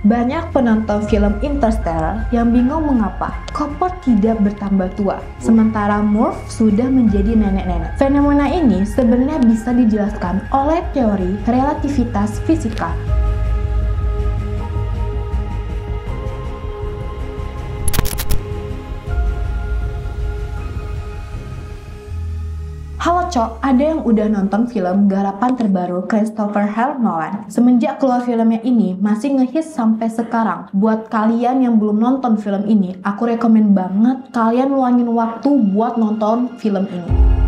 Banyak penonton film Interstellar yang bingung mengapa Cooper tidak bertambah tua, sementara Murph sudah menjadi nenek-nenek. Fenomena ini sebenarnya bisa dijelaskan oleh teori relativitas fisika. Halo Cok, ada yang udah nonton film garapan terbaru Christopher Nolan? Semenjak keluar filmnya ini, masih ngehits sampai sekarang. Buat kalian yang belum nonton film ini, aku rekomen banget kalian luangin waktu buat nonton film ini.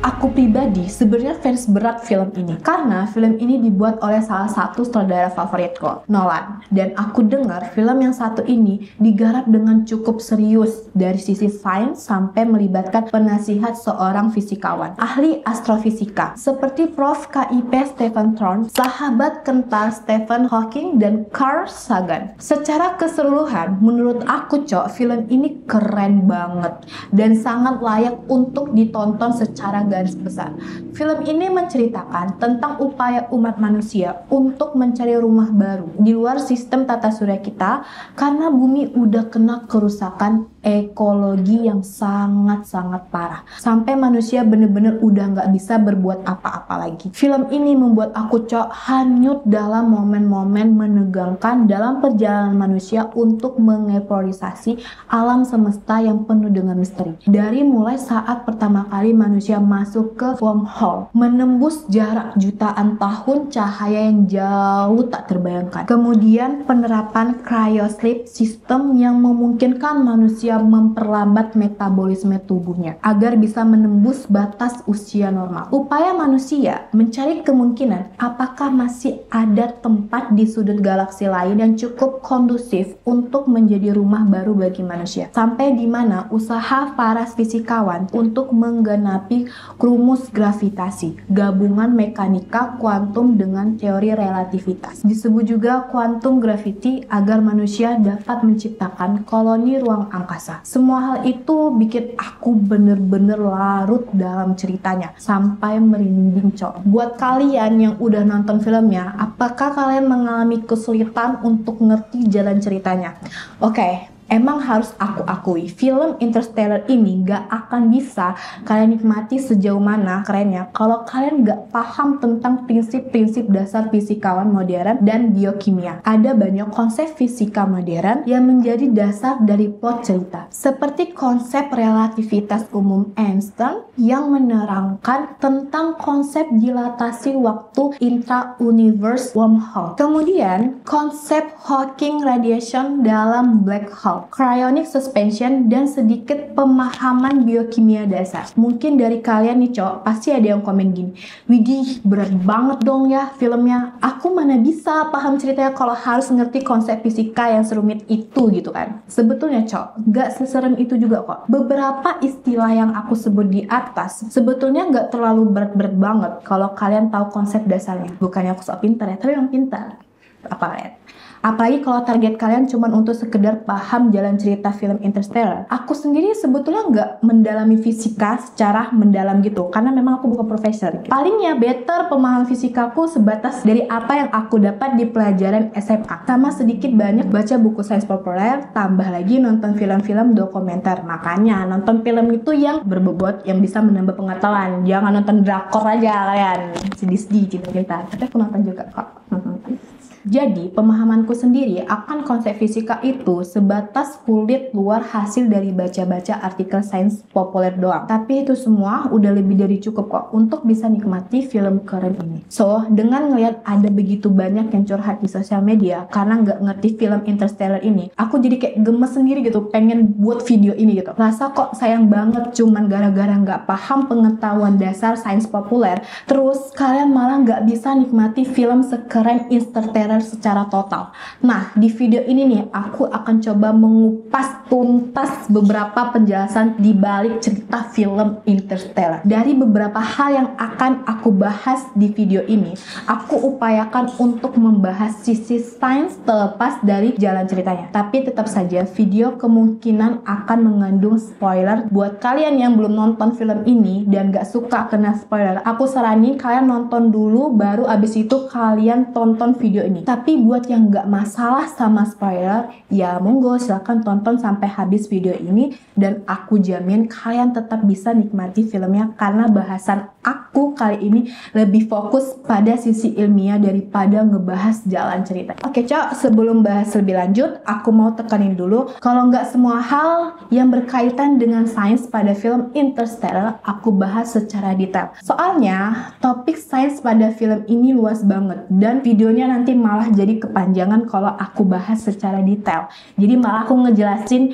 Aku pribadi sebenarnya fans berat film ini karena film ini dibuat oleh salah satu sutradara favoritku, Nolan. Dan aku dengar film yang satu ini digarap dengan cukup serius dari sisi sains sampai melibatkan penasihat seorang fisikawan, ahli astrofisika seperti Prof. KIP Stephen Thorne, sahabat kental Stephen Hawking dan Carl Sagan. Secara keseluruhan, menurut aku film ini keren banget dan sangat layak untuk ditonton secara garis besar. Film ini menceritakan tentang upaya umat manusia untuk mencari rumah baru di luar sistem tata surya kita karena bumi udah kena kerusakan ekologi yang sangat-sangat parah sampai manusia bener-bener udah nggak bisa berbuat apa-apa lagi. Film ini membuat aku hanyut dalam momen-momen menegangkan dalam perjalanan manusia untuk mengeksplorasi alam semesta yang penuh dengan misteri. Dari mulai saat pertama kali manusia masuk ke wormhole, menembus jarak jutaan tahun cahaya yang jauh tak terbayangkan. Kemudian penerapan cryosleep system yang memungkinkan manusia memperlambat metabolisme tubuhnya agar bisa menembus batas usia normal. Upaya manusia mencari kemungkinan apakah masih ada tempat di sudut galaksi lain yang cukup kondusif untuk menjadi rumah baru bagi manusia. Sampai di mana usaha para fisikawan untuk menggenapi rumus gravitasi, gabungan mekanika kuantum dengan teori relativitas. Disebut juga quantum gravity agar manusia dapat menciptakan koloni ruang angkasa. Semua hal itu bikin aku bener-bener larut dalam ceritanya sampai merinding Buat kalian yang udah nonton filmnya, apakah kalian mengalami kesulitan untuk ngerti jalan ceritanya? Oke. Emang harus aku akui, film Interstellar ini gak akan bisa kalian nikmati sejauh mana kerennya kalau kalian gak paham tentang prinsip-prinsip dasar fisikawan modern dan biokimia. Ada banyak konsep fisika modern yang menjadi dasar dari plot cerita, seperti konsep relativitas umum Einstein yang menerangkan tentang konsep dilatasi waktu intra-universe wormhole. Kemudian, konsep Hawking radiation dalam black hole, cryonic suspension, dan sedikit pemahaman biokimia dasar. Mungkin dari kalian nih pasti ada yang komen gini, "Widih, berat banget dong ya filmnya. Aku mana bisa paham ceritanya kalau harus ngerti konsep fisika yang serumit itu," gitu kan. Sebetulnya gak seserem itu juga kok. Beberapa istilah yang aku sebut di atas sebetulnya gak terlalu berat-berat banget kalau kalian tahu konsep dasarnya. Bukannya aku sok pintar ya, tapi emang pintar. Apa kalian? Apalagi kalau target kalian cuma untuk sekedar paham jalan cerita film Interstellar. Aku sendiri sebetulnya nggak mendalami fisika secara mendalam gitu, karena memang aku bukan profesor. Palingnya better pemahaman fisikaku sebatas dari apa yang aku dapat di pelajaran SMA. Sama sedikit banyak baca buku sains populer, tambah lagi nonton film-film dokumenter. Makanya nonton film itu yang berbobot, yang bisa menambah pengetahuan. Jangan nonton drakor aja kalian. Sedih-sedih cinta-cinta. Tapi aku nonton juga kok. Jadi, pemahamanku sendiri akan konsep fisika itu sebatas kulit luar hasil dari baca-baca artikel sains populer doang. Tapi itu semua udah lebih dari cukup kok untuk bisa nikmati film keren ini. So, dengan ngeliat ada begitu banyak yang curhat di sosial media karena nggak ngerti film Interstellar ini, aku jadi kayak gemes sendiri gitu, pengen buat video ini gitu. Rasa kok sayang banget cuman gara-gara nggak paham pengetahuan dasar sains populer, terus kalian malah nggak bisa nikmati film sekeren Interstellar spoiler secara total. Nah, di video ini nih aku akan coba mengupas tuntas beberapa penjelasan di balik cerita film Interstellar. Dari beberapa hal yang akan aku bahas di video ini, aku upayakan untuk membahas sisi sains terlepas dari jalan ceritanya. Tapi tetap saja video kemungkinan akan mengandung spoiler. Buat kalian yang belum nonton film ini dan gak suka kena spoiler, aku saranin kalian nonton dulu baru abis itu kalian tonton video ini. Tapi buat yang gak masalah sama spoiler, ya monggo silahkan tonton sampai habis video ini, dan aku jamin kalian tetap bisa nikmati filmnya karena bahasan aku kali ini lebih fokus pada sisi ilmiah daripada ngebahas jalan cerita. Oke cok, sebelum bahas lebih lanjut, aku mau tekanin dulu kalau nggak semua hal yang berkaitan dengan sains pada film Interstellar aku bahas secara detail. Soalnya topik sains pada film ini luas banget dan videonya nanti malah jadi kepanjangan kalau aku bahas secara detail. Jadi malah aku ngejelasin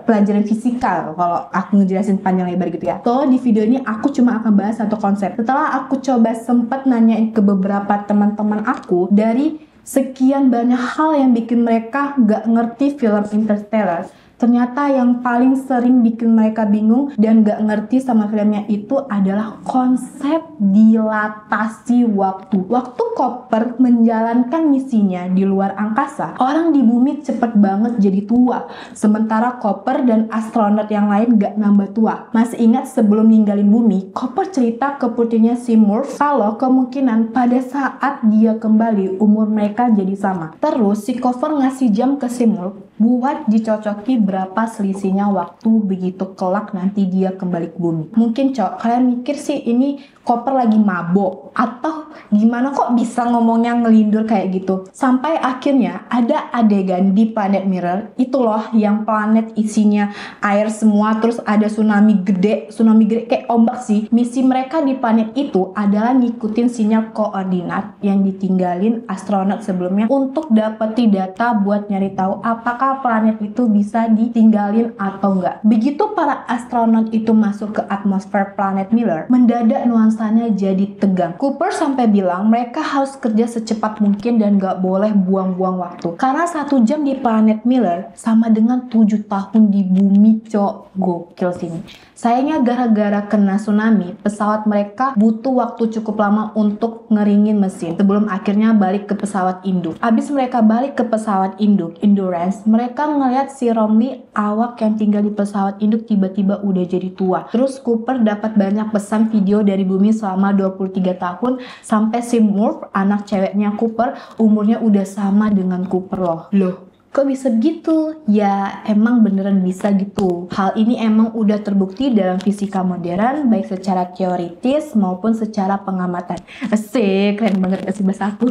pelajaran fisika kalau aku ngejelasin panjang lebar gitu ya. So di video ini aku cuma akan bahas satu konsep. Setelah aku coba sempat nanyain ke beberapa teman-teman aku, dari sekian banyak hal yang bikin mereka gak ngerti film Interstellar, ternyata yang paling sering bikin mereka bingung dan gak ngerti sama filmnya itu adalah konsep dilatasi waktu. Waktu Cooper menjalankan misinya di luar angkasa, orang di bumi cepet banget jadi tua. Sementara Cooper dan astronot yang lain gak nambah tua. Masih ingat sebelum ninggalin bumi, Cooper cerita ke putrinya si Murph kalau kemungkinan pada saat dia kembali umur mereka jadi sama. Terus si Cooper ngasih jam ke si Murph buat dicocoki berapa selisihnya waktu begitu kelak nanti dia kembali ke bumi. Mungkin kalian mikir sih ini Cooper lagi mabok atau gimana kok bisa ngomongnya ngelindur kayak gitu. Sampai akhirnya ada adegan di Planet Mirror, itu loh yang planet isinya air semua, terus ada tsunami gede kayak ombak sih. Misi mereka di planet itu adalah ngikutin sinyal koordinat yang ditinggalin astronot sebelumnya untuk dapetin data buat nyari tahu apakah planet itu bisa ditinggalin atau enggak. Begitu para astronot itu masuk ke atmosfer Planet Mirror, mendadak nuansanya jadi tegang. Cooper sampai bilang mereka harus kerja secepat mungkin dan gak boleh buang-buang waktu. Karena 1 jam di Planet Mirror sama dengan 7 tahun di bumi, cok. Gokil sini. Sayangnya gara-gara kena tsunami, pesawat mereka butuh waktu cukup lama untuk ngeringin mesin sebelum akhirnya balik ke pesawat induk. Abis mereka balik ke pesawat induk, Endurance, mereka ngeliat si Romley, awak yang tinggal di pesawat induk, tiba-tiba udah jadi tua. Terus Cooper dapat banyak pesan video dari bumi selama 23 tahun sampai si Murph, anak ceweknya Cooper, umurnya udah sama dengan Cooper loh. Kok bisa gitu? Ya emang beneran bisa gitu. Hal ini emang udah terbukti dalam fisika modern, baik secara teoritis maupun secara pengamatan. Asik, keren banget kasih bahasa aku.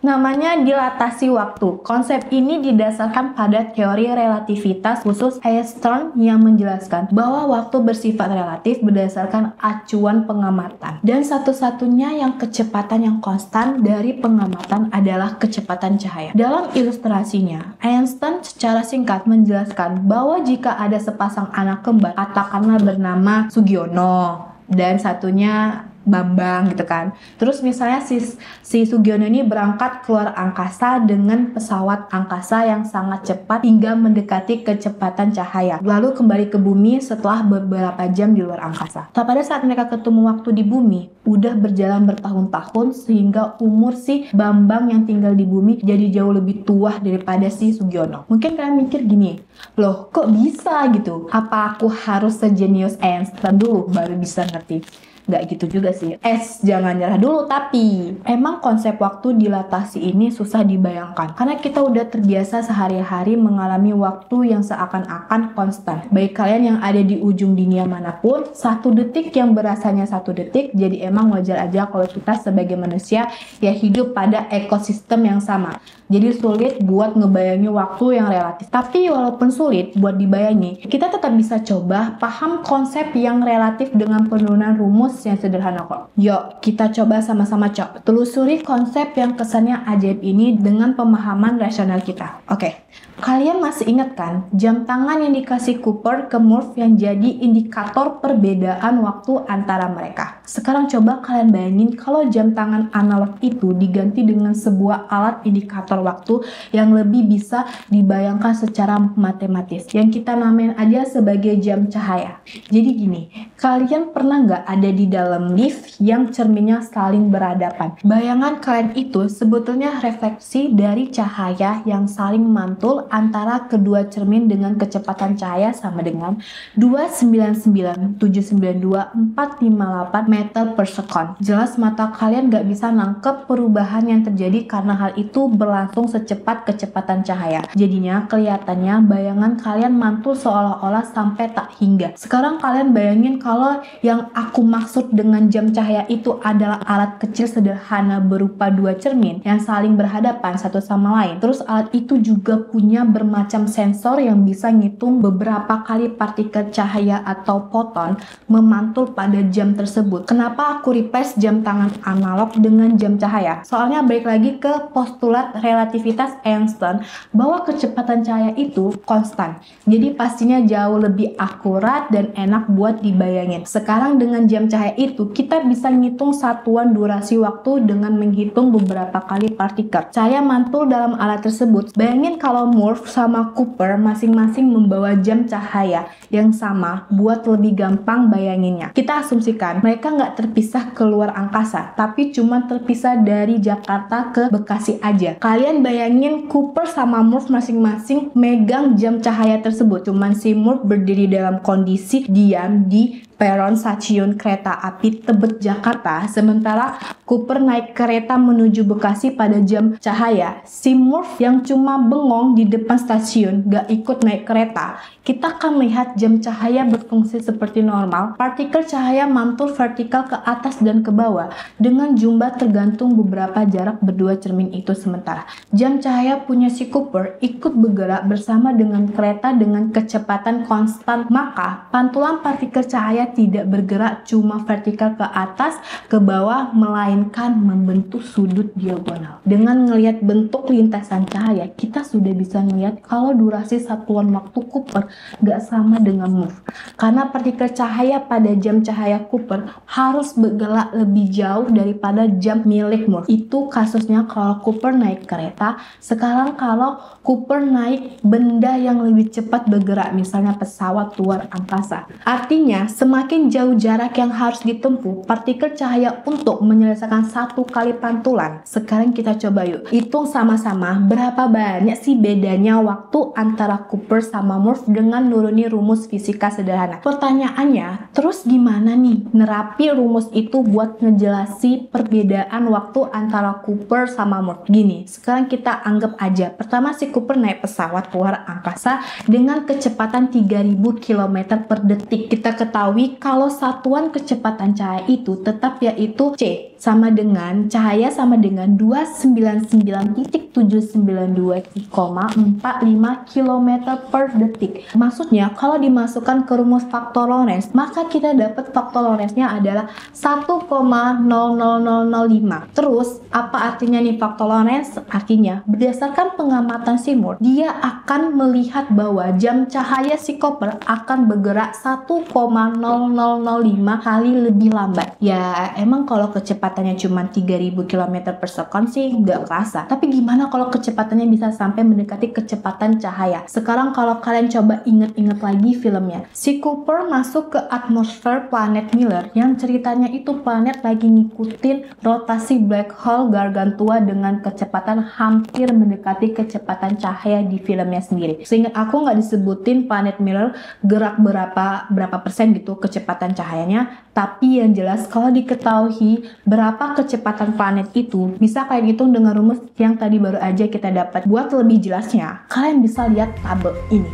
Namanya dilatasi waktu. Konsep ini didasarkan pada teori relativitas khusus Einstein yang menjelaskan bahwa waktu bersifat relatif berdasarkan acuan pengamatan. Dan satu-satunya yang kecepatan yang konstan dari pengamatan adalah kecepatan cahaya. Dalam ilustrasinya, Einstein secara singkat menjelaskan bahwa jika ada sepasang anak kembar, katakanlah bernama Sugiono dan satunya Bambang gitu kan. Terus misalnya si Sugiono ini berangkat keluar angkasa dengan pesawat angkasa yang sangat cepat hingga mendekati kecepatan cahaya. Lalu kembali ke bumi setelah beberapa jam di luar angkasa. Nah, pada saat mereka ketemu waktu di bumi, udah berjalan bertahun-tahun sehingga umur si Bambang yang tinggal di bumi jadi jauh lebih tua daripada si Sugiono. Mungkin kalian mikir gini, loh kok bisa gitu? Apa aku harus sejenius Einstein dulu baru bisa ngerti? Nggak gitu juga sih. Jangan nyerah dulu, tapi emang konsep waktu dilatasi ini susah dibayangkan. Karena kita udah terbiasa sehari-hari mengalami waktu yang seakan-akan konstan. Baik kalian yang ada di ujung dunia manapun, 1 detik yang berasanya 1 detik, jadi emang wajar aja kalau kita sebagai manusia ya hidup pada ekosistem yang sama. Jadi sulit buat ngebayangi waktu yang relatif. Tapi walaupun sulit buat dibayangi, kita tetap bisa coba paham konsep yang relatif dengan penurunan rumus yang sederhana kok. Yuk, kita coba sama-sama telusuri konsep yang kesannya ajaib ini dengan pemahaman rasional kita. Oke, Kalian masih ingat kan jam tangan yang dikasih Cooper ke Murph yang jadi indikator perbedaan waktu antara mereka? Sekarang coba kalian bayangin kalau jam tangan analog itu diganti dengan sebuah alat indikator waktu yang lebih bisa dibayangkan secara matematis, yang kita namain aja sebagai jam cahaya. Jadi gini, kalian pernah nggak ada di dalam lift yang cerminnya saling berhadapan? Bayangan kalian itu sebetulnya refleksi dari cahaya yang saling mantul antara kedua cermin dengan kecepatan cahaya sama dengan 299,792,458 meter per second. Jelas mata kalian nggak bisa nangkep perubahan yang terjadi karena hal itu berlangsung secepat kecepatan cahaya. Jadinya kelihatannya bayangan kalian mantul seolah-olah sampai tak hingga. Sekarang kalian bayangin kalau yang aku maksud dengan jam cahaya itu adalah alat kecil sederhana berupa dua cermin yang saling berhadapan satu sama lain. Terus alat itu juga punya bermacam sensor yang bisa ngitung beberapa kali partikel cahaya atau foton memantul pada jam tersebut. Kenapa aku replace jam tangan analog dengan jam cahaya? Soalnya balik lagi ke postulat relativitas Einstein bahwa kecepatan cahaya itu konstan. Jadi pastinya jauh lebih akurat dan enak buat dibayangin. Sekarang dengan jam cahaya itu kita bisa ngitung satuan durasi waktu dengan menghitung beberapa kali partikel cahaya mantul dalam alat tersebut. Bayangin kalau Murph sama Cooper masing-masing membawa jam cahaya yang sama buat lebih gampang bayanginnya. Kita asumsikan mereka nggak terpisah keluar angkasa, tapi cuma terpisah dari Jakarta ke Bekasi aja. Kalian bayangin Cooper sama Murph masing-masing megang jam cahaya tersebut. Cuman si Murph berdiri dalam kondisi diam di peron stasiun kereta api Tebet Jakarta, sementara Cooper naik kereta menuju Bekasi pada jam cahaya. Si Murph yang cuma bengong di depan stasiun gak ikut naik kereta. Kita akan melihat jam cahaya berfungsi seperti normal. Partikel cahaya mantul vertikal ke atas dan ke bawah dengan jumlah tergantung beberapa jarak berdua cermin itu. Sementara jam cahaya punya si Cooper ikut bergerak bersama dengan kereta dengan kecepatan konstan, maka pantulan partikel cahaya tidak bergerak cuma vertikal ke atas, ke bawah, melainkan membentuk sudut diagonal. Dengan melihat bentuk lintasan cahaya, kita sudah bisa melihat kalau durasi satuan waktu Cooper gak sama dengan Murph. Karena partikel cahaya pada jam cahaya Cooper harus bergerak lebih jauh daripada jam milik Murph. Itu kasusnya kalau Cooper naik kereta. Sekarang kalau Cooper naik benda yang lebih cepat bergerak, misalnya pesawat luar angkasa. Artinya, semakin jauh jarak yang harus ditempuh partikel cahaya untuk menyelesaikan satu kali pantulan. Sekarang kita coba yuk hitung sama-sama berapa banyak sih bedanya waktu antara Cooper sama Murph dengan nuruni rumus fisika sederhana. Pertanyaannya, terus gimana nih nerapi rumus itu buat ngejelasi perbedaan waktu antara Cooper sama Murph? Gini, sekarang kita anggap aja pertama si Cooper naik pesawat luar angkasa dengan kecepatan 3000 km per detik. Kita ketahui kalau satuan kecepatan cahaya itu tetap yaitu C sama dengan cahaya sama dengan 299.792,45 km per detik. Maksudnya kalau dimasukkan ke rumus faktor Lorentz, maka kita dapat faktor Lorentz-nya adalah 1,00005. Terus apa artinya nih faktor Lorentz? Artinya berdasarkan pengamatan si Murph, dia akan melihat bahwa jam cahaya si Cooper akan bergerak 1,0005 kali lebih lambat. Ya emang kalau kecepatannya cuma 3000 km per second sih nggak kerasa. Tapi gimana kalau kecepatannya bisa sampai mendekati kecepatan cahaya? Sekarang kalau kalian coba inget-inget lagi filmnya, si Cooper masuk ke atmosfer planet Miller yang ceritanya itu planet lagi ngikutin rotasi black hole Gargantua dengan kecepatan hampir mendekati kecepatan cahaya di filmnya sendiri. Seingat aku nggak disebutin planet Miller gerak berapa persen gitu kecepatan cahayanya, tapi yang jelas kalau diketahui berapa kecepatan planet itu bisa kalian hitung dengan rumus yang tadi baru aja kita dapat. Buat lebih jelasnya, kalian bisa lihat tabel ini.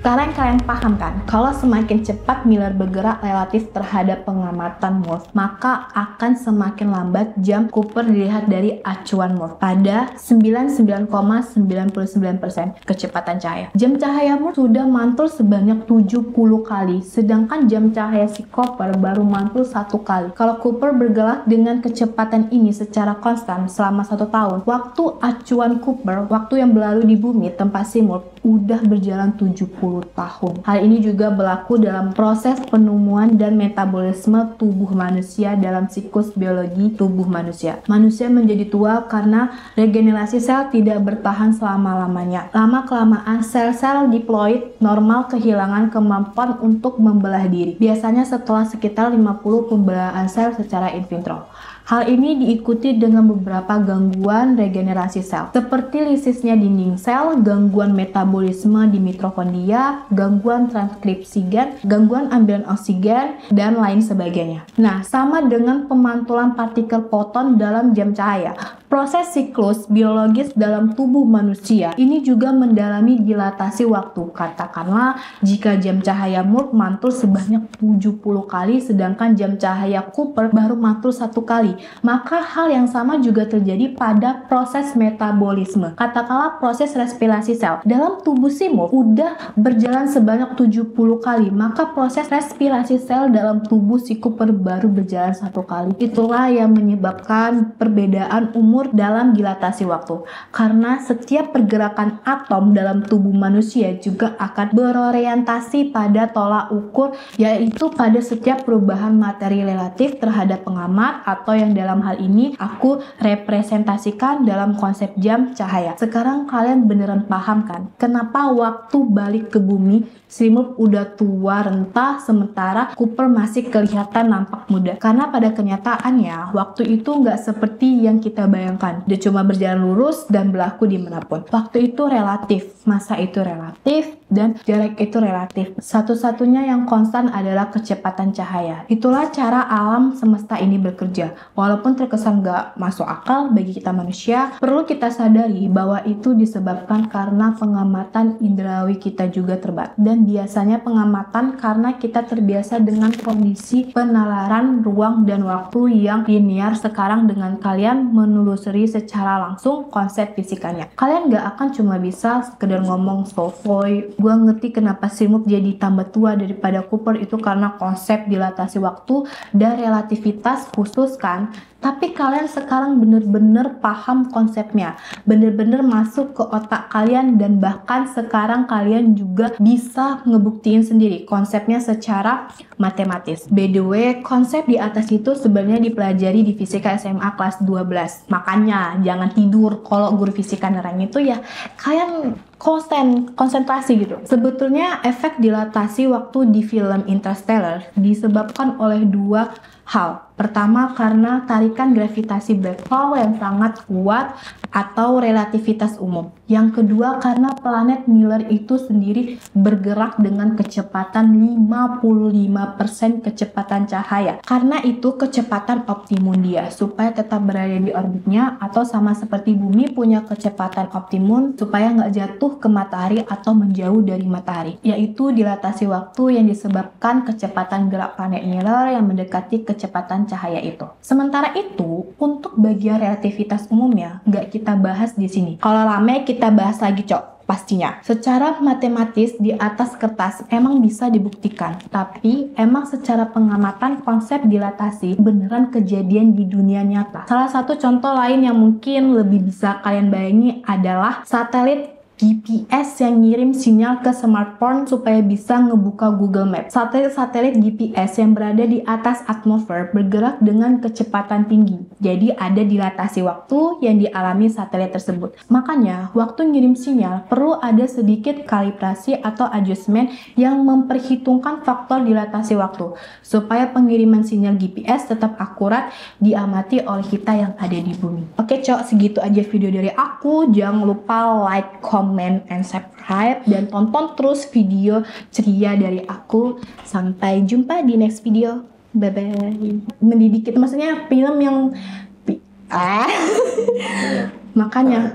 Kalian paham kan, kalau semakin cepat Miller bergerak relatif terhadap pengamatan Morse, maka akan semakin lambat jam Cooper dilihat dari acuan Morse pada 99,99% kecepatan cahaya. Jam cahaya Morse sudah mantul sebanyak 70 kali, sedangkan jam cahaya si Cooper baru mantul 1 kali. Kalau Cooper bergerak dengan kecepatan ini secara konstan selama 1 tahun, waktu acuan Cooper, waktu yang berlalu di bumi tempat si Morse, udah berjalan 70 tahun. Hal ini juga berlaku dalam proses penemuan dan metabolisme tubuh manusia dalam siklus biologi tubuh manusia. Manusia menjadi tua karena regenerasi sel tidak bertahan selama-lamanya. Lama-kelamaan sel-sel diploid normal kehilangan kemampuan untuk membelah diri. Biasanya setelah sekitar 50 pembelahan sel secara in vitro. Hal ini diikuti dengan beberapa gangguan regenerasi sel, seperti lisisnya dinding sel, gangguan metabolisme di mitokondria, gangguan transkripsi gen, gangguan ambilan oksigen, dan lain sebagainya. Nah, sama dengan pemantulan partikel foton dalam jam cahaya, proses siklus biologis dalam tubuh manusia ini juga mendalami dilatasi waktu. Katakanlah jika jam cahaya Morse mantul sebanyak 70 kali, sedangkan jam cahaya Cooper baru mantul 1 kali. Maka hal yang sama juga terjadi pada proses metabolisme. Katakanlah proses respirasi sel dalam tubuh si Morse udah berjalan sebanyak 70 kali, maka proses respirasi sel dalam tubuh si Cooper baru berjalan 1 kali. Itulah yang menyebabkan perbedaan umur dalam dilatasi waktu. Karena setiap pergerakan atom dalam tubuh manusia juga akan berorientasi pada tolak ukur, yaitu pada setiap perubahan materi relatif terhadap pengamat, atau yang dalam hal ini aku representasikan dalam konsep jam cahaya. Sekarang kalian beneran paham kan kenapa waktu balik ke bumi si Morse udah tua renta sementara Cooper masih kelihatan nampak muda? Karena pada kenyataannya waktu itu nggak seperti yang kita bayangkan. Dia cuma berjalan lurus dan berlaku dimanapun. Waktu itu relatif, masa itu relatif, dan jarak itu relatif. Satu-satunya yang konstan adalah kecepatan cahaya. Itulah cara alam semesta ini bekerja. Walaupun terkesan gak masuk akal bagi kita manusia, perlu kita sadari bahwa itu disebabkan karena pengamatan indrawi kita juga terbatas. Dan biasanya pengamatan karena kita terbiasa dengan kondisi penalaran ruang dan waktu yang linear. Sekarang dengan kalian menelusuri secara langsung konsep fisikanya, kalian gak akan cuma bisa sekedar ngomong sofoy, gua ngerti kenapa si Morse jadi tambah tua daripada Cooper itu karena konsep dilatasi waktu dan relativitas khusus kan. Tapi kalian sekarang bener-bener paham konsepnya, bener-bener masuk ke otak kalian, dan bahkan sekarang kalian juga bisa ngebuktiin sendiri konsepnya secara matematis. By the way, konsep di atas itu sebenarnya dipelajari di fisika SMA kelas 12. Makanya jangan tidur kalau guru fisika nerang itu ya kalian konsentrasi gitu. Sebetulnya efek dilatasi waktu di film Interstellar disebabkan oleh 2 hal. Pertama, karena tarikan gravitasi black hole yang sangat kuat atau relativitas umum. Yang kedua, karena planet Miller itu sendiri bergerak dengan kecepatan 55% kecepatan cahaya. Karena itu kecepatan optimum dia supaya tetap berada di orbitnya, atau sama seperti bumi punya kecepatan optimum supaya nggak jatuh ke matahari atau menjauh dari matahari, yaitu dilatasi waktu yang disebabkan kecepatan gerak planet Miller yang mendekati kecepatan cahaya itu. Sementara itu, untuk bagian relativitas umumnya nggak kita bahas di sini. Kalau rame kita bahas lagi, Cok. Pastinya. Secara matematis di atas kertas emang bisa dibuktikan, tapi emang secara pengamatan konsep dilatasi beneran kejadian di dunia nyata. Salah satu contoh lain yang mungkin lebih bisa kalian bayangi adalah satelit GPS yang ngirim sinyal ke smartphone supaya bisa ngebuka Google Maps. Satelit GPS yang berada di atas atmosfer bergerak dengan kecepatan tinggi. Jadi ada dilatasi waktu yang dialami satelit tersebut. Makanya waktu ngirim sinyal perlu ada sedikit kalibrasi atau adjustment yang memperhitungkan faktor dilatasi waktu supaya pengiriman sinyal GPS tetap akurat diamati oleh kita yang ada di bumi. Oke, Cok, segitu aja video dari aku. Jangan lupa like, comment, and subscribe, dan tonton terus video ceria dari aku. Sampai jumpa di next video. Bye bye. Mendidik itu maksudnya film yang makanya